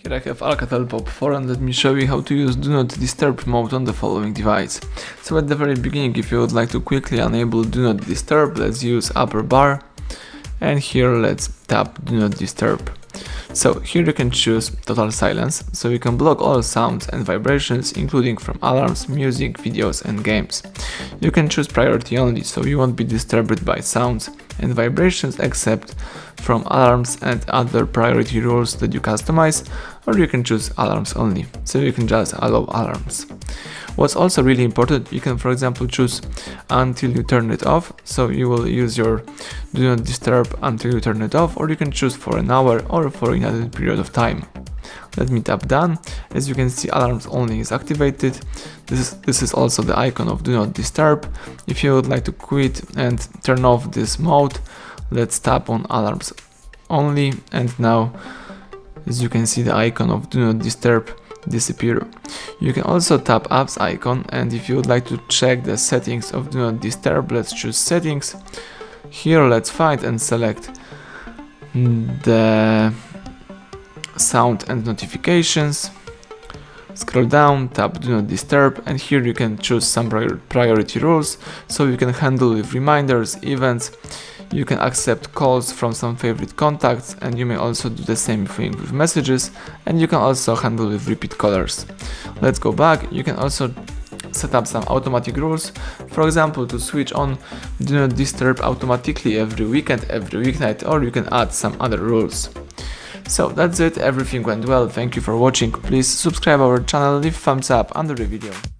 Here I have ALCATEL Pop 4 and let me show you how to use Do Not Disturb mode on the following device. So at the very beginning, if you would like to quickly enable Do Not Disturb, let's use upper bar and here let's tap Do Not Disturb. So here you can choose total silence, so you can block all sounds and vibrations including from alarms, music, videos and games. You can choose priority only, so you won't be disturbed by sounds and vibrations except from alarms and other priority rules that you customize, or you can choose alarms only, so you can just allow alarms. What's also really important, you can for example choose until you turn it off, so you will use your Do Not Disturb until you turn it off, or you can choose for an hour or for another period of time. Let me tap done. As you can see, alarms only is activated. This is also the icon of Do Not Disturb. If you would like to quit and turn off this mode, let's tap on alarms only, and now as you can see the icon of Do Not Disturb disappear. You can also tap apps icon, and if you would like to check the settings of Do Not Disturb, let's choose settings. Here let's find and select the sound and notifications. Scroll down, tap Do Not Disturb, and here you can choose some priority rules, so you can handle with reminders, events. You can accept calls from some favorite contacts, and you may also do the same thing with messages, and you can also handle with repeat callers. Let's go back. You can also set up some automatic rules, for example to switch on Do Not Disturb automatically every weekend, every weeknight, or you can add some other rules. So that's it, everything went well, thank you for watching, please subscribe our channel, leave thumbs up under the video.